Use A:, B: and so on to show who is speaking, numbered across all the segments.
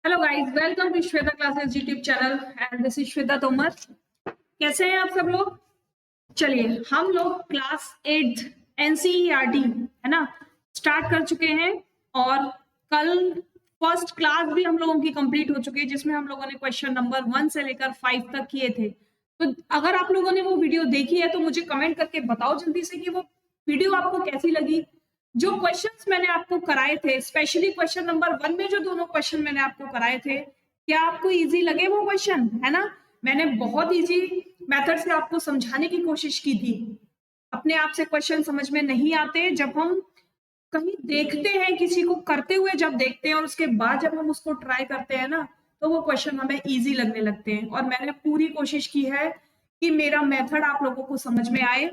A: Hello guys, welcome to Shweta classes YouTube channel and this is Shweta Tomar. कैसे हैं आप सब लोग? चलिए, हम लोग क्लास 8 एनसीईआरटी है ना स्टार्ट कर चुके हैं और कल फर्स्ट क्लास भी हम लोगों की कंप्लीट हो चुकी है जिसमें हम लोगों ने क्वेश्चन नंबर 1 से लेकर 5 तक किए थे। तो अगर आप लोगों ने वो वीडियो देखी है तो मुझे कमेंट करके बताओ जल्दी से कि वो वीडियो आपको कैसी लगी। जो क्वेश्चंस मैंने आपको कराए थे, स्पेशली क्वेश्चन नंबर 1 में जो दोनों क्वेश्चन मैंने आपको कराए थे, क्या आपको इजी लगे वो क्वेश्चन? है ना, मैंने बहुत इजी मेथड से आपको समझाने की कोशिश की थी। अपने आप से क्वेश्चन समझ में नहीं आते, जब हम कहीं देखते हैं किसी को करते हुए, जब देखते हैं और उसके बाद जब हम उसको ट्राई करते हैं ना, तो वो क्वेश्चन हमें इजी लगने लगते हैं। और मैंने पूरी कोशिश की है कि मेरा मेथड आप लोगों को समझ में आए।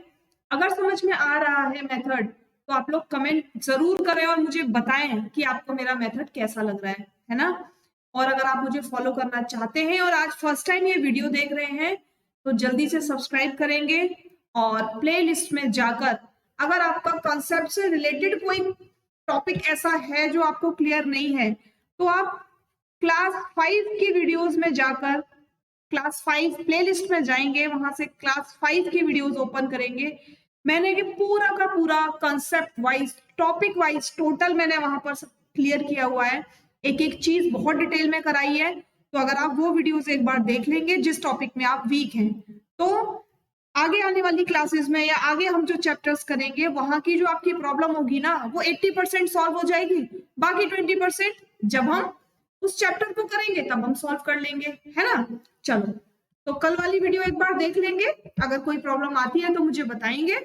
A: अगर समझ में आ रहा है मेथड तो आप लोग कमेंट जरूर करें और मुझे बताएं कि आपको मेरा मेथड कैसा लग रहा है ना। और अगर आप मुझे फॉलो करना चाहते हैं और आज फर्स्ट टाइम ये वीडियो देख रहे हैं तो जल्दी से सब्सक्राइब करेंगे और प्लेलिस्ट में जाकर अगर आपका कॉन्सेप्ट से रिलेटेड कोई टॉपिक ऐसा है जो आपको क्लियर नहीं है तो आप क्लास 5 की वीडियोस में जाकर क्लास 5 प्लेलिस्ट में जाएंगे, वहां से क्लास 5 की वीडियोस ओपन करेंगे। मैंने ये पूरा का पूरा concept wise, topic wise total मैंने वहां पर क्लियर किया हुआ है, एक एक चीज बहुत डिटेल में कराई है। तो अगर आप वो वीडियोस एक बार देख लेंगे जिस टॉपिक में आप वीक हैं, तो आगे आने वाली क्लासेस में या आगे हम जो चैप्टर्स करेंगे वहां की जो आपकी प्रॉब्लम होगी ना, वो 80% सॉल्व हो जाएगी। बाकी 20% जब हम उस चैप्टर को करेंगे तब हम सॉल्व कर लेंगे, है ना। चलो, तो कल वाली वीडियो एक बार देख लेंगे, अगर कोई प्रॉब्लम आती है तो मुझे बताएंगे,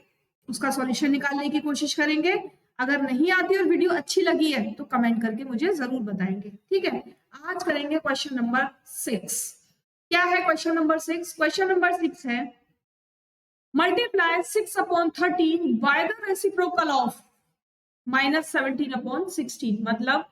A: उसका सॉल्यूशन निकालने की कोशिश करेंगे। अगर नहीं आती और वीडियो अच्छी लगी है तो कमेंट करके मुझे जरूर बताएंगे, ठीक है। आज करेंगे क्वेश्चन नंबर 6। क्या है क्वेश्चन नंबर 6? क्वेश्चन नंबर 6 है multiply 6 upon 13 by the reciprocal of -17/16। मतलब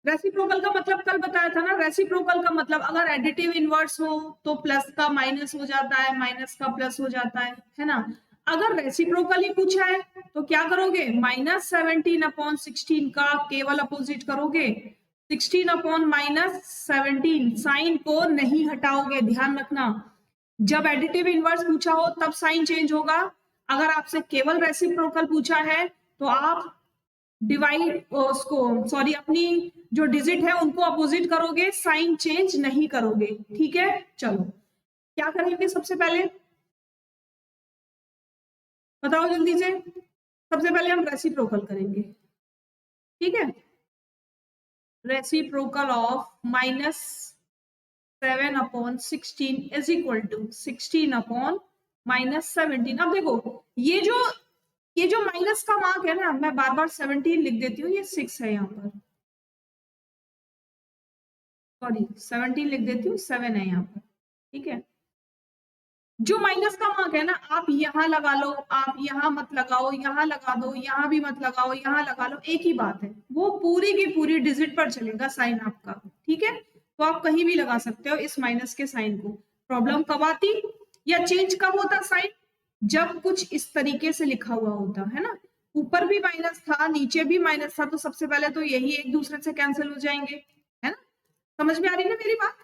A: रेसिप्रोकल का मतलब कल बताया था ना, रेसिप्रोकल का मतलब अगर एडिटिव इनवर्स हो तो प्लस का माइनस हो जाता है, माइनस का प्लस हो जाता है ना। अगर रेसिप्रोकल ही पूछा है तो क्या करोगे? -17/16 का केवल अपोजिट करोगे, 16/-17 साइन को नहीं हटाओगे, ध्यान रखना। जब एडिटिव इनवर्स पूछा हो तब साइन चेंज होगा। अगर आपसे केवल रेसिप्रोकल पूछा है तो आप डिवाइड उसको, सॉरी, अपनी जो डिजिट है उनको अपोजिट करोगे, साइन चेंज नहीं करोगे, ठीक है। चलो, क्या करेंगे सबसे पहले बताओ जल्दी से। सबसे पहले हम रेसिप्रोकल करेंगे, ठीक है। Reciprocal of -7/16 is equal to 16/-17। अब देखो, ये जो माइनस का मार्क है ना, मैं बार बार 17 लिख देती हूँ, ये 6 है यहाँ पर, सॉरी 17 लिख देती हूँ, 7 है यहाँ पर, ठीक है। जो माइनस का मार्क है ना, आप यहां लगा लो, आप यहां मत लगाओ, यहां लगा दो, यहां भी मत लगाओ, यहां लगा लो, एक ही बात है, वो पूरी की पूरी डिजिट पर चलेगा साइन आपका, ठीक है। तो आप कहीं भी लगा सकते हो इस माइनस के साइन को। प्रॉब्लम कब आती या चेंज कब होता साइन? जब कुछ इस तरीके से लिखा हुआ होता है ना, ऊपर भी माइनस था नीचे भी माइनस था, तो सबसे पहले तो यही एक दूसरे से कैंसिल हो जाएंगे, है ना। समझ में आ रही है ना मेरी बात?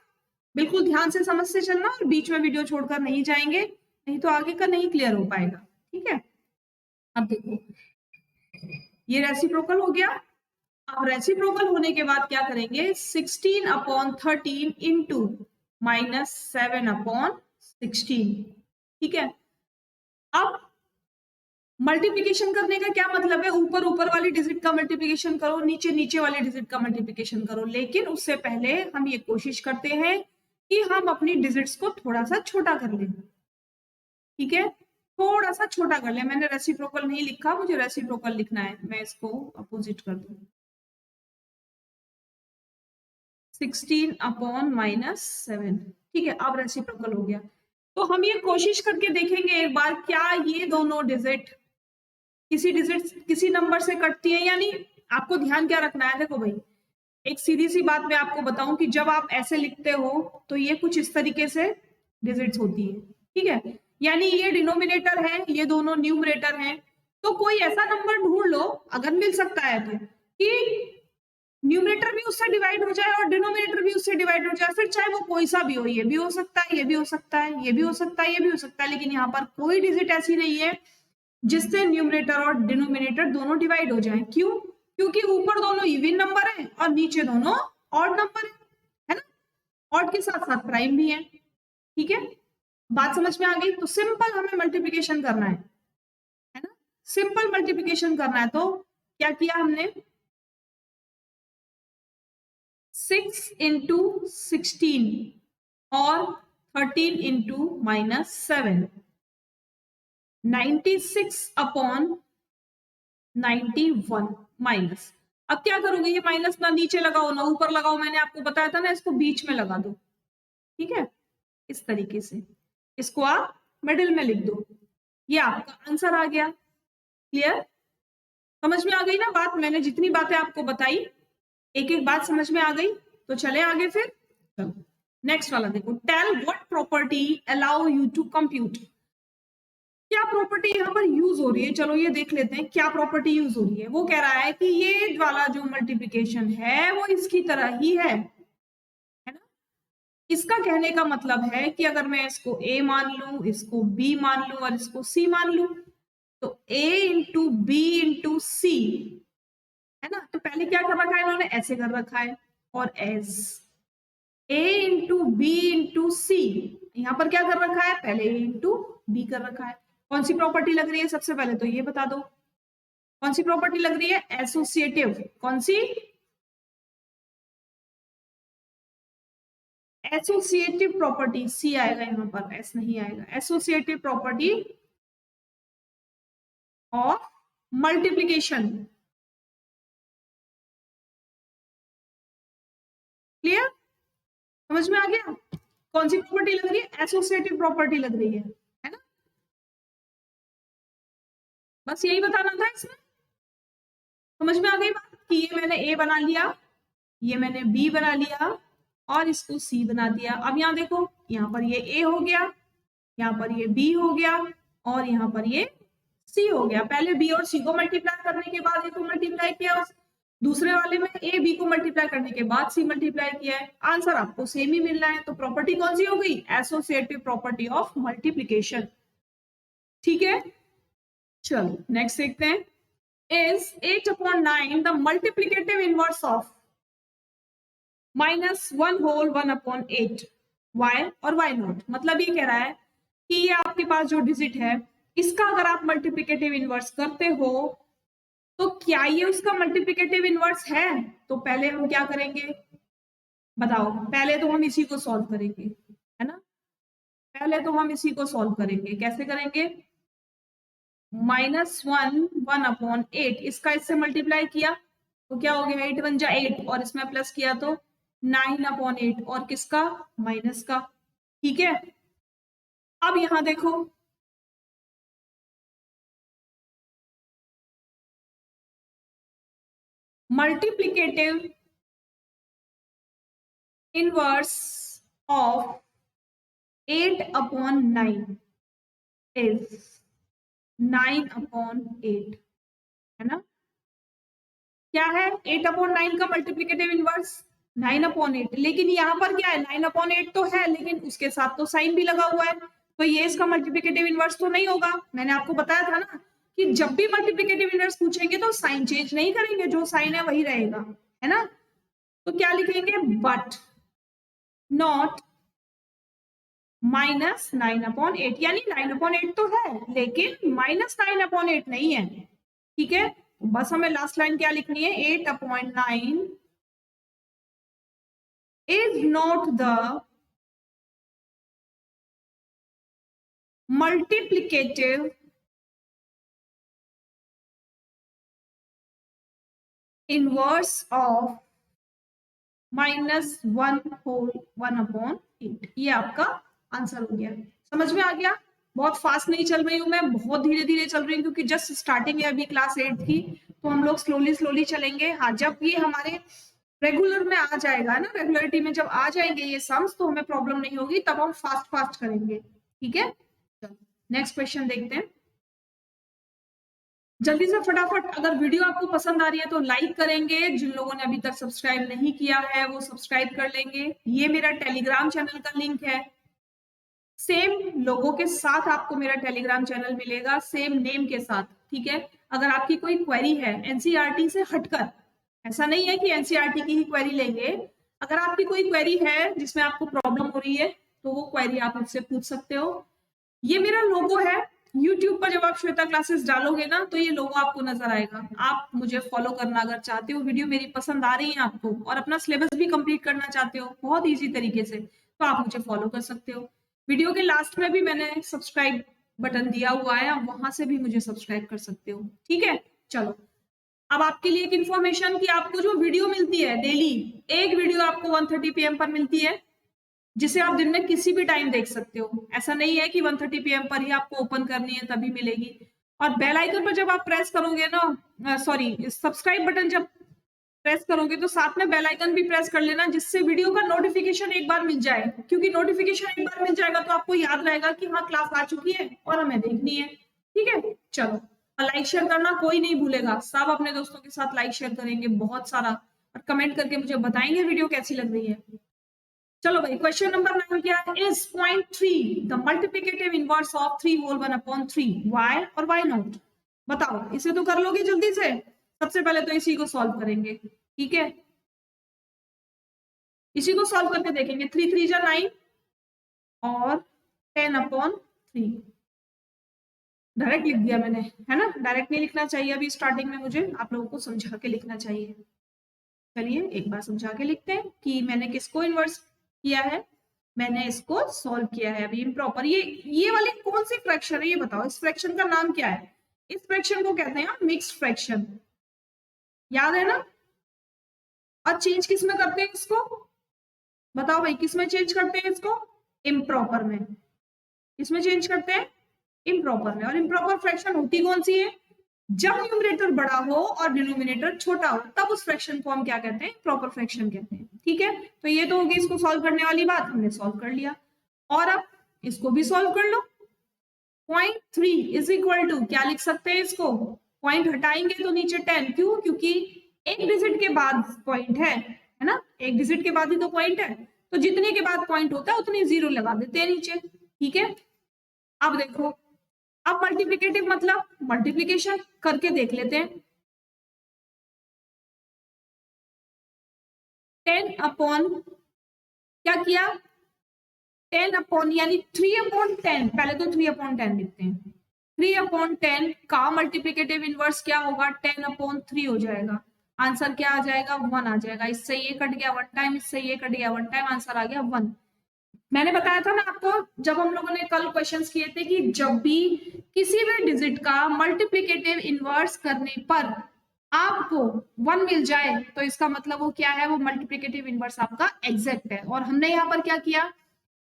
A: बिल्कुल ध्यान से समझ से चलना और बीच में वीडियो छोड़कर नहीं जाएंगे, नहीं तो आगे का नहीं क्लियर हो पाएगा, ठीक है। अब देखो, ये रेसिप्रोकल हो गया। अब रेसिप्रोकल होने के बाद क्या करेंगे? 16/13 इंटू -7/16, ठीक है। अब मल्टीप्लीकेशन करने का क्या मतलब है? ऊपर ऊपर वाली डिजिट का मल्टीप्लीकेशन करो, नीचे नीचे वाली डिजिट का मल्टीप्लीकेशन करो, लेकिन उससे पहले हम ये कोशिश करते हैं कि हम अपनी डिजिट्स को थोड़ा सा छोटा कर लें, ठीक है। थोड़ा सा छोटा कर लें। मैंने रेसिप्रोकल नहीं लिखा, मुझे रेसिप्रोकल लिखना है, मैं इसको अपोजिट कर दूं, 16/-7, ठीक है। अब रेसिप्रोकल हो गया, तो हम ये कोशिश करके देखेंगे एक बार, क्या ये दोनों डिजिट किसी नंबर से कटती है या नहीं। आपको ध्यान क्या रखना है, देखो भाई, एक सीधी सी बात मैं आपको बताऊं कि जब आप ऐसे लिखते हो तो ये कुछ इस तरीके से डिजिट्स होती है, ठीक है। यानी ये डिनोमिनेटर है, ये दोनों न्यूमरेटर हैं। तो कोई ऐसा नंबर ढूंढ लो, अगर मिल सकता है तो, कि न्यूमरेटर भी उससे डिवाइड हो जाए और डिनोमिनेटर भी उससे डिवाइड हो जाए, फिर चाहे वो कोई सा भी हो, ये भी हो सकता है, ये भी हो सकता है, ये भी हो सकता है, ये भी हो सकता है, लेकिन यहाँ पर कोई डिजिट ऐसी नहीं है जिससे न्यूमरेटर और डिनोमिनेटर दोनों डिवाइड हो जाए। क्यों? क्योंकि ऊपर दोनों इवन नंबर है और नीचे दोनों ऑड नंबर है ना, ऑड के साथ साथ प्राइम भी है। ठीक है, बात समझ में आ गई? तो सिंपल हमें मल्टीप्लीकेशन करना है ना, सिंपल मल्टीप्लीकेशन करना है। तो क्या किया हमने, 6 इंटू 16 और 13 इंटू -7, 96 अपॉन 91 माइनस। अब क्या करोगे, ये माइनस ना नीचे लगाओ ना ऊपर लगाओ, मैंने आपको बताया था ना, इसको बीच में लगा दो। ठीक है, इस तरीके से इसको आप मिडिल में लिख दो, ये आपका आंसर आ गया। क्लियर? समझ में आ गई ना बात? मैंने जितनी बातें आपको बताई एक एक बात समझ में आ गई। तो चले आगे फिर, चलो नेक्स्ट वाला देखो। Tell what property allow you to compute. क्या प्रॉपर्टी यहाँ पर यूज हो रही है, चलो ये देख लेते हैं क्या प्रॉपर्टी यूज हो रही है। वो कह रहा है कि ये वाला जो मल्टीप्लिकेशन है वो इसकी तरह ही है ना। इसका कहने का मतलब है कि अगर मैं इसको a मान लूं, इसको b मान लूं और इसको c मान लूं, तो a इंटू बी इंटू सी, है ना। तो पहले क्या कर रखा है इन्होंने, ऐसे कर रखा है, और as a into B into C, यहाँ पर क्या कर रखा है, पहले a इंटू बी कर रखा है। कौन सी प्रॉपर्टी लग रही है, सबसे पहले तो ये बता दो कौन सी प्रॉपर्टी लग रही है, एसोसिएटिव। कौन सी? एसोसिएटिव प्रॉपर्टी, सी आएगा यहाँ पर, एस नहीं आएगा। Associative property of multiplication. Clear? समझ में आ गया? कौन सी प्रॉपर्टी लग रही है, एसोसिएटिव प्रॉपर्टी लग रही है ना। बस यही बताना था इसमें। समझ में आ गई बात कि ये मैंने ए बना लिया, ये मैंने बी बना लिया और इसको सी बना दिया। अब यहाँ देखो, यहाँ पर ये ए हो गया, यहाँ पर ये बी हो गया और यहाँ पर ये सी हो गया। पहले बी और सी को मल्टीप्लाई करने के बाद ये को मल्टीप्लाई किया, दूसरे वाले में ए बी को मल्टीप्लाई करने के बाद सी मल्टीप्लाई किया है। आंसर आपको सेम ही मिलना है। तो प्रॉपर्टी कौन सी हो गई, एसोसिएटिव प्रॉपर्टी ऑफ मल्टीप्लिकेशन। ठीक है, चलो नेक्स्ट देखते हैं। Is 8/9 the multiplicative inverse of -1/8? Why और why not? मतलब ये कह रहा है कि ये आपके पास जो डिजिट है इसका अगर आप मल्टीप्लिकेटिव इनवर्स करते हो तो क्या ये उसका मल्टीप्लिकेटिव इनवर्स है? तो पहले हम क्या करेंगे बताओ, पहले तो हम इसी को सॉल्व करेंगे, है ना। पहले तो हम इसी को सॉल्व करेंगे, कैसे करेंगे, -1/8 इसका इससे मल्टीप्लाई किया तो क्या हो गया, 8 1 जा 8 और इसमें प्लस किया तो 9/8 और किसका, माइनस का। ठीक है, अब यहां देखो, मल्टीप्लिकेटिव इनवर्स ऑफ 8/9 इज 9/8, है ना। क्या है, 8/9 का मल्टीप्लिकेटिव इनवर्स 9/8, लेकिन यहाँ पर क्या है, 9/8 तो है लेकिन उसके साथ तो साइन भी लगा हुआ है, तो ये इसका मल्टीप्लिकेटिव इनवर्स तो नहीं होगा। मैंने आपको बताया था ना कि जब भी मल्टीप्लिकेटिव इनवर्स पूछेंगे तो साइन चेंज नहीं करेंगे, जो साइन है वही रहेगा, है ना। तो क्या लिखेंगे, बट नॉट -9/8, यानी 9/8 तो है लेकिन -9/8 नहीं है। ठीक है, बस हमें लास्ट लाइन क्या लिखनी है, 8/9 is not the multiplicative inverse of -1/8। ये आपका आंसर हो गया। समझ में आ गया? बहुत फास्ट नहीं चल रही हूँ मैं, बहुत धीरे धीरे चल रही हूँ क्योंकि जस्ट स्टार्टिंग है अभी क्लास 8 की, तो हम लोग स्लोली स्लोली चलेंगे। हाँ, जब ये हमारे रेगुलर में आ जाएगा ना, रेगुलरिटी में जब आ जाएंगे ये सम्स तो हमें प्रॉब्लम नहीं होगी, तब हम फास्ट फास्ट करेंगे। ठीक है, नेक्स्ट क्वेश्चन देखते हैं। जल्दी से फटाफट, अगर वीडियो आपको पसंद आ रही है तो लाइक करेंगे, जिन लोगों ने अभी तक सब्सक्राइब नहीं किया है वो सब्सक्राइब कर लेंगे। ये मेरा टेलीग्राम चैनल का लिंक है, सेम लोगों के साथ आपको मेरा टेलीग्राम चैनल मिलेगा, सेम नेम के साथ, ठीक है। अगर आपकी कोई क्वेरी है एनसीईआरटी से हटकर, ऐसा नहीं है कि एनसीईआरटी की ही क्वेरी लेंगे, अगर आपकी कोई क्वेरी है जिसमें आपको प्रॉब्लम हो रही है तो वो क्वेरी आप मुझसे पूछ सकते हो। ये मेरा लोगो है, यूट्यूब पर जब आप श्वेता क्लासेस डालोगे ना तो ये लोगो आपको नजर आएगा। आप मुझे फॉलो करना अगर चाहते हो, वीडियो मेरी पसंद आ रही है आपको और अपना सिलेबस भी कंप्लीट करना चाहते हो बहुत इजी तरीके से, तो आप मुझे फॉलो कर सकते हो। वीडियो के लास्ट में भी मैंने सब्सक्राइब बटन दिया हुआ है, आप वहां से भी मुझे सब्सक्राइब कर सकते हो, ठीक है। चलो, अब आपके लिए एक इन्फॉर्मेशन कि आपको जो वीडियो मिलती है डेली, एक वीडियो आपको 1:30 PM पर मिलती है, जिसे आप दिन में किसी भी टाइम देख सकते हो। ऐसा नहीं है कि 1:30 PM पर ही आपको ओपन करनी है तभी मिलेगी। और बेल आइकन पर जब आप प्रेस करोगे ना, सॉरी, सब्सक्राइब बटन जब प्रेस करोगे तो साथ में बेल आइकन भी प्रेस कर लेना, जिससे वीडियो का नोटिफिकेशन एक बार मिल जाए, क्योंकि नोटिफिकेशन एक बार मिल जाएगा तो आपको याद रहेगा कि हाँ क्लास आ चुकी है और हमें देखनी है, ठीक है। चलो, और लाइक शेयर करना कोई नहीं भूलेगा, सब अपने दोस्तों के साथ लाइक शेयर करेंगे बहुत सारा, और कमेंट करके मुझे बताएंगे वीडियो कैसी लग रही है। चलो भाई, क्वेश्चन नंबर 9 क्या है? Is 0.3 the multiplicative inverse of 3 whole 1/3? Why और वाई नॉट? बताओ, इसे तो कर लोगे जल्दी से। सबसे पहले तो इसी को सॉल्व करेंगे, ठीक है। इसी को सॉल्व करके देखेंगे। 3 3 जा 9 और 10/3 डायरेक्ट लिख दिया मैंने, है ना। डायरेक्ट नहीं लिखना चाहिए, अभी स्टार्टिंग में मुझे आप लोगों को समझा के लिखना चाहिए। चलिए एक बार समझा के लिखते हैं कि मैंने किसको इन्वर्स किया है, मैंने इसको सॉल्व किया है। अभी इम्प्रॉपर, ये वाली कौन सी फ्रैक्शन है ये बताओ, इस फ्रैक्शन का नाम क्या है? इस फ्रैक्शन को कहते हैं मिक्स्ड फ्रैक्शन, याद है ना। और चेंज किस में करते हैं इसको, बताओ भाई, किस में चेंज करते हैं इसको? इम्प्रॉपर में। किसमें चेंज करते हैं? इम्प्रॉपर में। और इम्प्रॉपर फ्रैक्शन होती कौन सी है? जब न्यूमरेटर बड़ा हो और डिनोमिनेटर छोटा हो, तब उस फ्रैक्शन को हम क्या कहते हैं? प्रॉपर फ्रैक्शन कहते हैं, ठीक है। तो ये तो होगी इसको सॉल्व करने वाली बात, हमने सॉल्व कर लिया। और अब इसको भी सॉल्व कर लो। 0.3 इज इक्वल टू, क्या लिख सकते हैं इसको? पॉइंट हटाएंगे तो नीचे 10, क्यों? क्योंकि एक डिजिट के बाद पॉइंट है ना, एक डिजिट के बाद ही तो पॉइंट है, तो जितने के बाद पॉइंट होता है उतनी जीरो लगा देते हैं नीचे, ठीक है। अब देखो, अब मल्टीप्लिकेटिव मतलब मल्टीप्लिकेशन करके देख लेते हैं। 10 अपॉन, क्या किया? 10 अपॉन यानी 3/10, पहले तो 3/10 लिखते हैं। 3/10 का मल्टीप्लिकेटिव इनवर्स क्या होगा? 10/3 हो जाएगा। आंसर क्या आ जाएगा? 1 आ जाएगा। इससे ये कट गया 1 टाइम, इससे ये कट गया 1 टाइम, आंसर आ गया 1। मैंने बताया था ना आपको जब हम लोगों ने कल क्वेश्चंस किए थे कि जब भी किसी भी डिजिट का मल्टीप्लिकेटिव इनवर्स करने पर आपको 1 मिल जाए तो इसका मतलब वो क्या है? वो मल्टीप्लिकेटिव इनवर्स आपका एग्जैक्ट है। और हमने यहाँ पर क्या किया?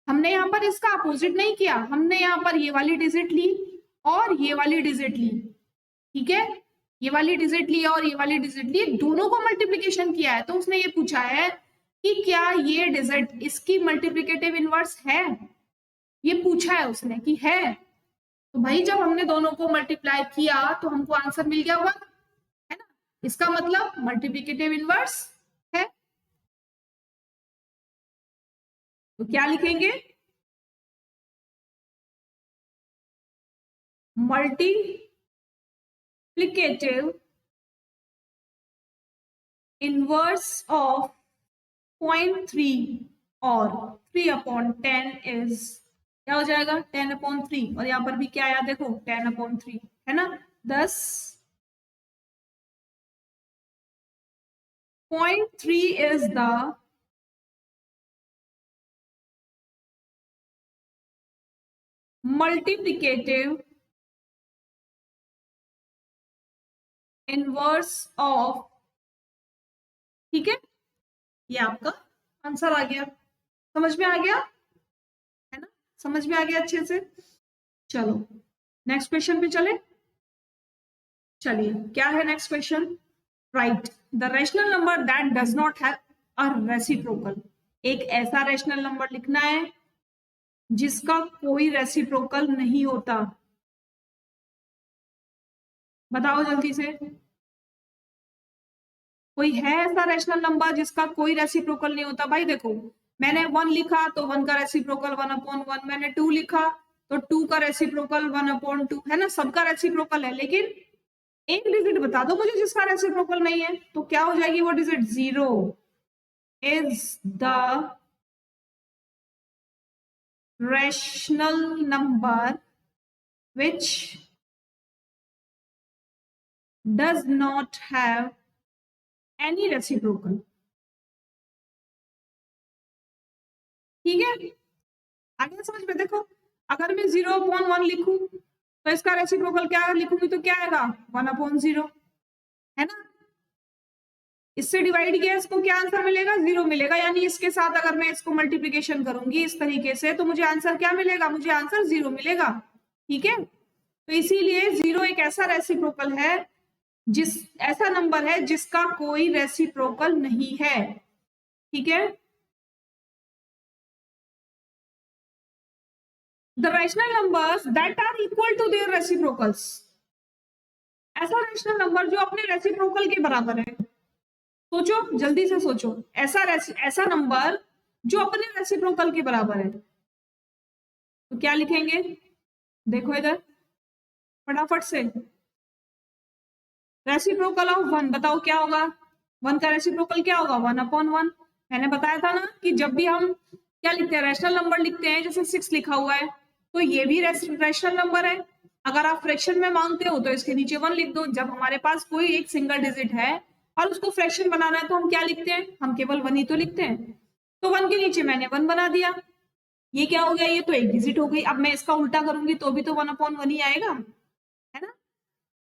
A: हमने यहाँ पर इसका अपोजिट नहीं किया, हमने यहाँ पर ये वाली डिजिट ली और ये वाली डिजिट ली, ठीक है। ये वाली डिजिट ली और ये वाली डिजिट ली, दोनों को मल्टीप्लीकेशन किया है। तो उसने ये पूछा है कि क्या ये डिजिट इसकी मल्टीप्लिकेटिव इनवर्स है, ये पूछा है उसने कि है। तो भाई जब हमने दोनों को मल्टीप्लाई किया तो हमको आंसर मिल गया 1, है ना। इसका मतलब मल्टीप्लिकेटिव इनवर्स है। तो क्या लिखेंगे? मल्टीप्लिकेटिव इनवर्स ऑफ 0.3 और 3/10 इज, क्या हो जाएगा? 10/3। और यहाँ पर भी क्या आया देखो, 10/3, है ना। 10 0.3 is the multiplicative inverse of, ठीक है। ये आपका आंसर आ गया, समझ में आ गया, है ना। समझ में आ गया अच्छे से। चलो नेक्स्ट क्वेश्चन पे चले। चलिए क्या है next question? Right the rational number that does not have a reciprocal. एक ऐसा रैशनल नंबर लिखना है जिसका कोई रेसिप्रोकल नहीं होता। बताओ जल्दी से, कोई है ऐसा रैशनल नंबर जिसका कोई रेसिप्रोकल नहीं होता? भाई देखो, मैंने 1 लिखा तो 1 का रेसिप्रोकल 1/1, मैंने 2 लिखा तो 2 का रेसिप्रोकल 1/2, है ना, सबका रेसिप्रोकल है। लेकिन एक डिजिट बता दो मुझे जिसका रेसिप्रोकल नहीं है, तो क्या हो जाएगी वो digit? 0 is the rational number which does not have any reciprocal। ठीक है, आगे समझ में देखो, अगर मैं 0/1 लिखूं तो इसका रेसिप्रोकल क्या लिखूंगी तो क्या आएगा? 1/0, है ना। इससे डिवाइड किया इसको, क्या आंसर मिलेगा? 0 मिलेगा। यानी इसके साथ अगर मैं इसको मल्टीप्लीकेशन करूंगी इस तरीके से तो मुझे आंसर क्या मिलेगा? मुझे आंसर 0 मिलेगा। ठीक है, तो इसीलिए 0 एक ऐसा रेसिप्रोकल है, ऐसा नंबर है जिसका कोई रेसिप्रोकल नहीं है। ठीक है, the rational numbers that are equal to their reciprocals. ऐसा रैशनल नंबर जो अपने रेसिप्रोकल के बराबर है। सोचो, जल्दी से सोचो, ऐसा नंबर जो अपने रेसिप्रोकल के बराबर है, तो क्या लिखेंगे? देखो इधर फटाफट से, रेसिप्रोकल ऑफ 1 बताओ क्या होगा? 1 का रेसिप्रोकल क्या होगा? 1/1। मैंने बताया था ना कि जब भी हम क्या लिखते हैं, रैशनल नंबर लिखते हैं, जैसे 6 लिखा हुआ है तो ये भी रैशनल नंबर है। अगर आप फ्रैक्शन में मांगते हो तो इसके नीचे 1 लिख दो। जब हमारे पास कोई एक सिंगल डिजिट है और उसको फ्रैक्शन बनाना है तो हम क्या लिखते हैं? हम केवल 1 ही तो लिखते हैं। तो 1 के नीचे मैंने 1 बना दिया। ये क्या हो गया? ये तो एक डिजिट हो गई। अब मैं इसका उल्टा करूंगी तो भी तो 1/1 ही आएगा, है ना।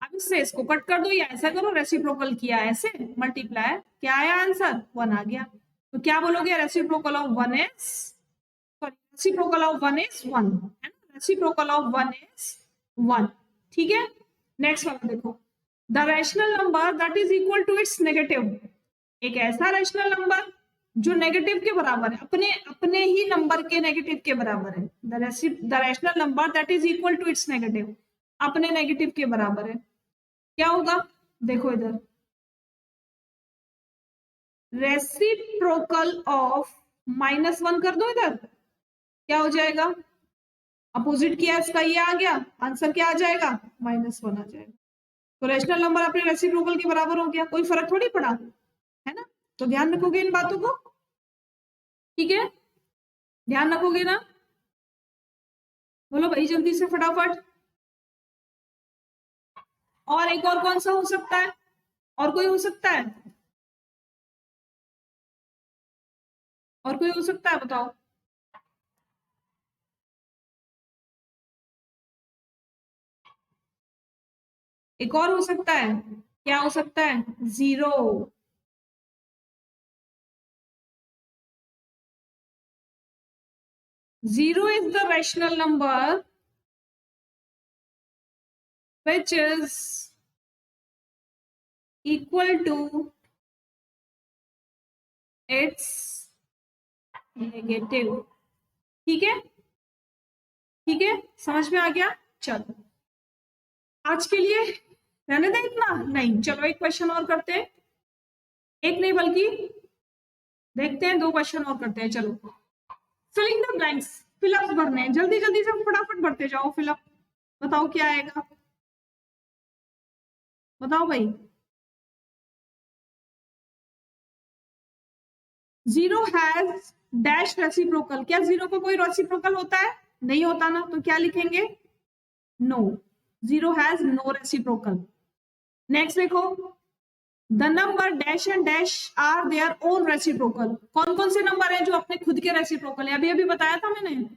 A: अब इससे इसको कट कर दो या ऐसा करो, रेसिप्रोकल किया ऐसे मल्टीप्लाई, क्या आया आंसर? 1 आ गया। तो क्या बोलोगे? Reciprocal of 1 is, sorry, reciprocal of 1 is 1, है ना। Reciprocal of 1 is 1। ठीक है, नेक्स्ट वाला देखो, the rational number that is equal to its negative. एक ऐसा रैशनल नंबर जो नेगेटिव के बराबर है, अपने अपने ही नंबर के नेगेटिव के बराबर है। The rational number that is equal to its negative, अपने नेगेटिव के बराबर है। क्या होगा? देखो इधर, रेसिप्रोकल ऑफ -1 कर दो इधर, क्या हो जाएगा? अपोजिट किया इसका, ये आ गया, आंसर क्या आ जाएगा? -1 आ जाएगा। तो रैशनल नंबर अपने रेसिप्रोकल के बराबर हो गया, कोई फर्क थोड़ी पड़ा, है ना। तो ध्यान रखोगे इन बातों को, ठीक है, ध्यान रखोगे ना? बोलो भाई जल्दी से फटाफट। और एक और कौन सा हो सकता है? और कोई हो सकता है? और कोई हो सकता है? बताओ। एक और हो सकता है, क्या हो सकता है? 0। Zero is the rational number which is equal to its negative। ठीक है, ठीक है, समझ में आ गया? चलो आज के लिए रहने दें इतना? नहीं, चलो एक क्वेश्चन और करते हैं। एक नहीं बल्कि देखते हैं 2 क्वेश्चन और करते हैं। चलो, फिलिंग द ब्लैंक्स, फिलअप भरने हैं, जल्दी जल्दी से फटाफट भरते जाओ फिलअप। बताओ क्या आएगा? बताओ भाई। 0 हैज डैश रेसिप्रोकल। क्या 0 का कोई रेसिप्रोकल होता है? नहीं होता ना, तो क्या लिखेंगे? No, 0 has no reciprocal. Next देखो, the number dash and dash are their own reciprocal. कौन कौन से नंबर है जो अपने खुद के रेसिप्रोकल है? अभी अभी बताया था मैंने।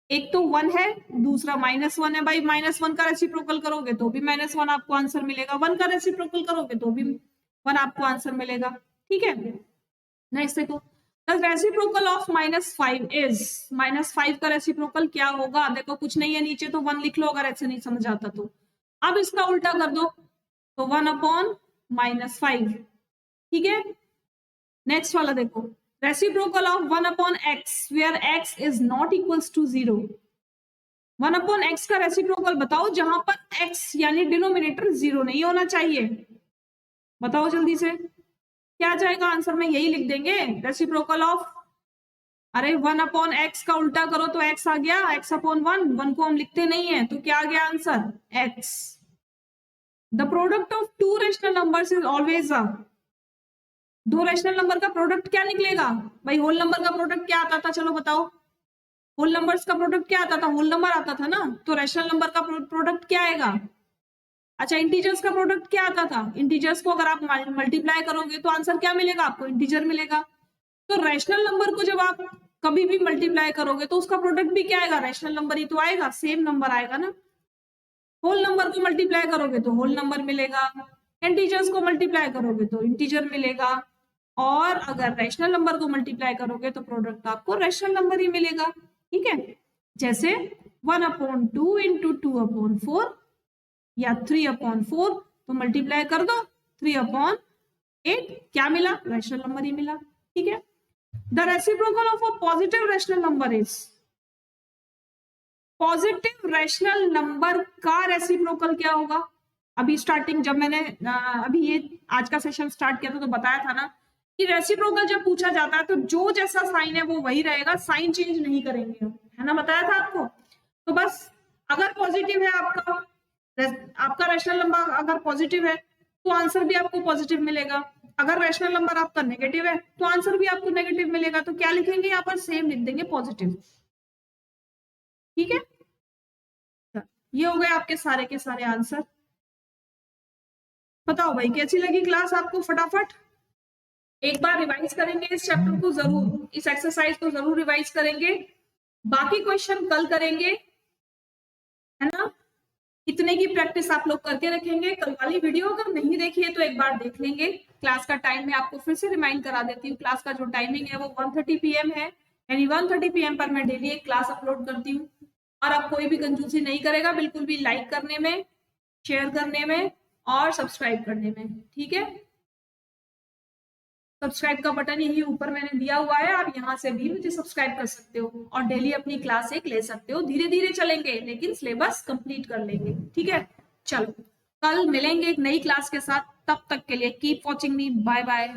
A: एक तो 1 है, दूसरा -1 है। भाई -1 का रेसिप्रोकल करोगे तो भी -1 आपको आंसर मिलेगा, 1 का रेसिप्रोकल करोगे तो भी 1 आपको आंसर मिलेगा। ठीक है, नेक्स्ट देखो, द रेसिप्रोकल ऑफ -5 इज, -5 का रेसिप्रोकल क्या होगा? देखो कुछ नहीं है नीचे, तो 1 लिख लो अगर ऐसे नहीं समझ आता तो। अब इसका उल्टा कर दो तो 1/-5। ठीक है, नेक्स्ट वाला देखो, reciprocal of 1/x where x is not equals to 0। 1/x का रेसिप्रोकल बताओ जहां पर x यानी डिनोमिनेटर 0 नहीं होना चाहिए। बताओ जल्दी से क्या जाएगा आंसर में, यही लिख देंगे रेसिप्रोकल ऑफ, अरे 1/x का उल्टा करो तो x आ गया, x/1, 1 को हम लिखते नहीं है तो क्या आ गया answer x। The product of two rational numbers is always a, दो रेशनल नंबर का प्रोडक्ट क्या निकलेगा भाई, होल नंबर का प्रोडक्ट क्या आता था, चलो बताओ, होल नंबर्स का प्रोडक्ट क्या आता था, होल नंबर आता था ना, तो रेशनल नंबर का प्रोडक्ट क्या आएगा। अच्छा इंटीजर्स का प्रोडक्ट क्या आता था, इंटीजर्स को अगर आप मल्टीप्लाई करोगे तो आंसर क्या मिलेगा आपको, इंटीजर मिलेगा। तो रैशनल नंबर को जब आप कभी भी मल्टीप्लाई करोगे तो उसका प्रोडक्ट भी क्या आएगा, रैशनल नंबर ही तो आएगा, सेम नंबर आएगा ना। होल नंबर को मल्टीप्लाई करोगे तो होल नंबर मिलेगा, इंटीजर्स को मल्टीप्लाई करोगे तो इंटीजर मिलेगा, और अगर रैशनल नंबर को मल्टीप्लाई करोगे तो प्रोडक्ट आपको रैशनल नंबर ही मिलेगा। ठीक है, जैसे 1/2 इंटू 2/4 या 3/4, तो मल्टीप्लाई कर दो 3/8, क्या मिला, रैशनल नंबर ही मिला। ठीक है, the reciprocal of a positive rational number is, positive rational number का रेसिप्रोकल क्या होगा। अभी स्टार्टिंग जब मैंने अभी ये आज का सेशन स्टार्ट किया था तो बताया था ना कि रेसिप्रोकल जब पूछा जाता है तो जो जैसा साइन है वो वही रहेगा, साइन चेंज नहीं करेंगे हम, है ना, बताया था आपको। तो बस अगर पॉजिटिव है आपका रैशनल नंबर अगर पॉजिटिव है तो आंसर भी आपको पॉजिटिव मिलेगा, अगर रैशनल नंबर आपका नेगेटिव है तो आंसर भी आपको नेगेटिव मिलेगा। तो क्या लिखेंगे यहाँ पर, सेम लिख देंगे, पॉजिटिव। ठीक है, ये हो गए आपके सारे के सारे आंसर। बताओ भाई कैसी लगी क्लास आपको, फटाफट एक बार रिवाइज करेंगे इस चैप्टर को जरूर, इस एक्सरसाइज को जरूर रिवाइज करेंगे, बाकी क्वेश्चन कल करेंगे, है ना। इतने की प्रैक्टिस आप लोग करके रखेंगे। कल वाली वीडियो अगर नहीं देखी है तो एक बार देख लेंगे। क्लास का टाइम मैं आपको फिर से रिमाइंड करा देती हूँ, क्लास का जो टाइमिंग है वो 1:30 PM है, यानी 1:30 PM पर मैं डेली एक क्लास अपलोड करती हूँ। और अब कोई भी कंजूसी नहीं करेगा बिल्कुल भी, लाइक करने में, शेयर करने में और सब्सक्राइब करने में। ठीक है, सब्सक्राइब का बटन यही ऊपर मैंने दिया हुआ है, आप यहाँ से भी मुझे सब्सक्राइब कर सकते हो और डेली अपनी क्लास एक ले सकते हो। धीरे धीरे चलेंगे लेकिन सिलेबस कंप्लीट कर लेंगे। ठीक है, चलो कल मिलेंगे एक नई क्लास के साथ, तब तक के लिए keep watching me, bye bye.